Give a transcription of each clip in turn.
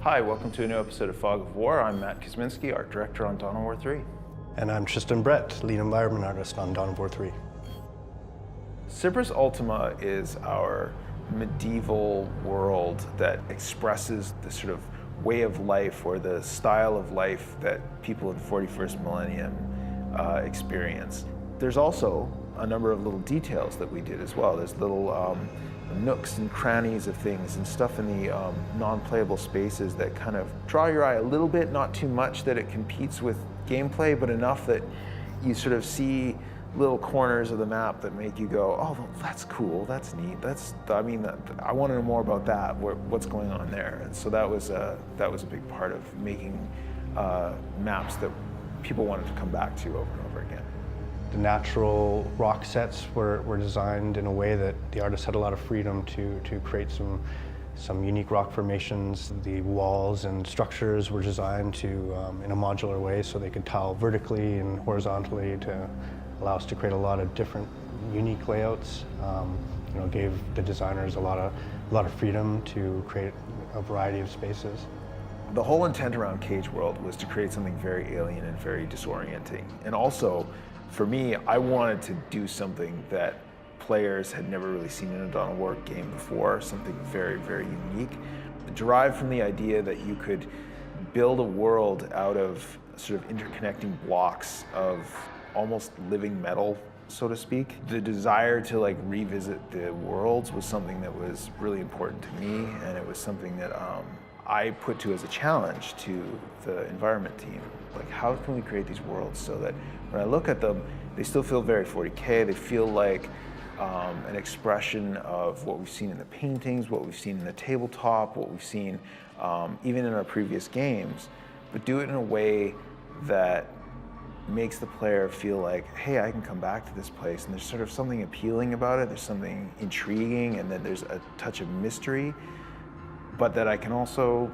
Hi, welcome to a new episode of Fog of War. I'm Matt Kosminski, art director on Dawn of War 3. And I'm Tristan Brett, lead environment artist on Dawn of War 3. Cyprus Ultima is our medieval world that expresses the sort of way of life or the style of life that people in the 41st millennium experience. There's also a number of little details that we did as well. There's little nooks and crannies of things and stuff in the non-playable spaces that kind of draw your eye a little bit, not too much that it competes with gameplay, but enough that you sort of see little corners of the map that make you go, oh, that's cool, that's neat, I want to know more about that, what's going on there. And so that was a big part of making maps that people wanted to come back to over and over again. The natural rock sets were designed in a way that the artists had a lot of freedom to create some unique rock formations. The walls and structures were designed to in a modular way so they could tile vertically and horizontally to allow us to create a lot of different unique layouts. Gave the designers a lot of freedom to create a variety of spaces. The whole intent around Cage World was to create something very alien and very disorienting. And also, for me, I wanted to do something that players had never really seen in a Dawn of War game before, something very, very unique. Derived from the idea that you could build a world out of sort of interconnecting blocks of almost living metal, so to speak. The desire to revisit the worlds was something that was really important to me, and it was something that I put to as a challenge to the environment team. How can we create these worlds so that when I look at them, they still feel very 40K, they feel like an expression of what we've seen in the paintings, what we've seen in the tabletop, what we've seen even in our previous games, but do it in a way that makes the player feel like, hey, I can come back to this place, and there's sort of something appealing about it, there's something intriguing, and then there's a touch of mystery, but that I can also,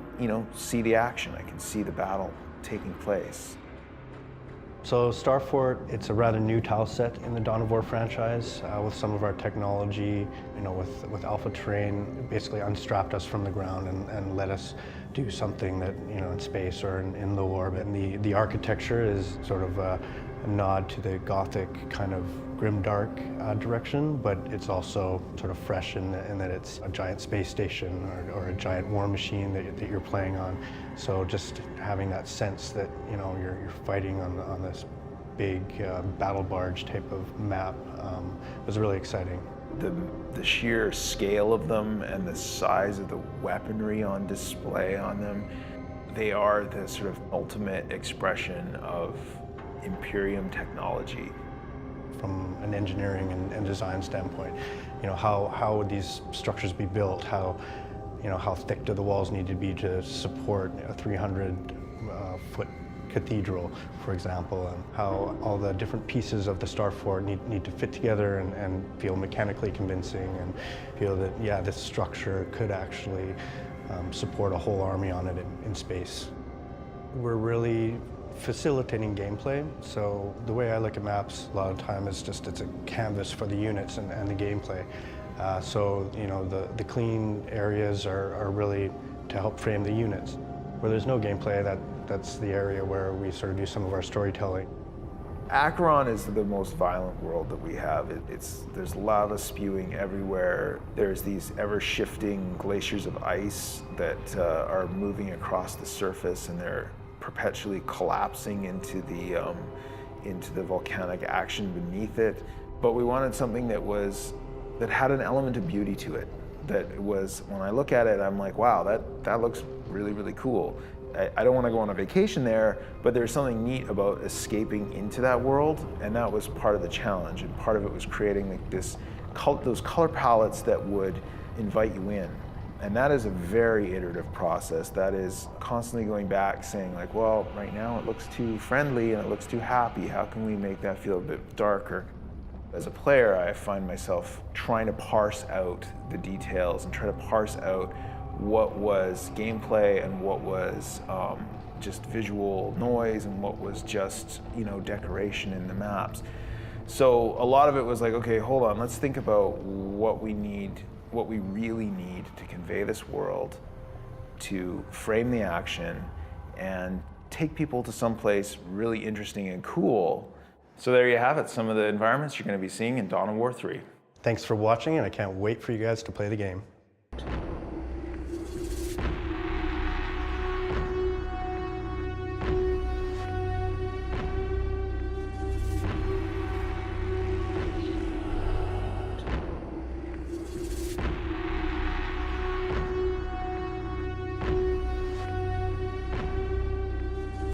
see the action, I can see the battle taking place. So Starfort, it's a rather new tile set in the Dawn of War franchise. With some of our technology, with Alpha Terrain, basically unstrapped us from the ground and let us do something that, in space or in low orbit. And the architecture is sort of a nod to the Gothic kind of grimdark direction, but it's also sort of fresh in that it's a giant space station or a giant war machine that you're playing on. So just having that sense that you're fighting on this big battle barge type of map was really exciting. The sheer scale of them and the size of the weaponry on display on them, they are the sort of ultimate expression of Imperium technology. From an engineering and design standpoint, how would these structures be built? How thick do the walls need to be to support a 300-foot cathedral, for example, and how all the different pieces of the Starfort need to fit together and feel mechanically convincing and feel that, yeah, this structure could actually support a whole army on it in space. We're really facilitating gameplay. So the way I look at maps a lot of time is just it's a canvas for the units and the gameplay. So the clean areas are really to help frame the units. Where there's no gameplay, that's the area where we sort of do some of our storytelling. Acheron is the most violent world that we have. There's lava spewing everywhere. There's these ever-shifting glaciers of ice that are moving across the surface, and they're perpetually collapsing into the volcanic action beneath it. But we wanted something that had an element of beauty to it. That was, when I look at it, I'm like, wow, that looks really, really cool. I don't want to go on a vacation there, but there's something neat about escaping into that world, and that was part of the challenge. And part of it was creating those color palettes that would invite you in. And that is a very iterative process. That is constantly going back saying well, right now it looks too friendly and it looks too happy. How can we make that feel a bit darker? As a player, I find myself trying to parse out the details and try to parse out what was gameplay and what was just visual noise and what was just, decoration in the maps. So a lot of it was okay, hold on, let's think about what we really need to convey this world to frame the action and take people to someplace really interesting and cool. So there you have it, some of the environments you're going to be seeing in Dawn of War 3. Thanks for watching, and I can't wait for you guys to play the game.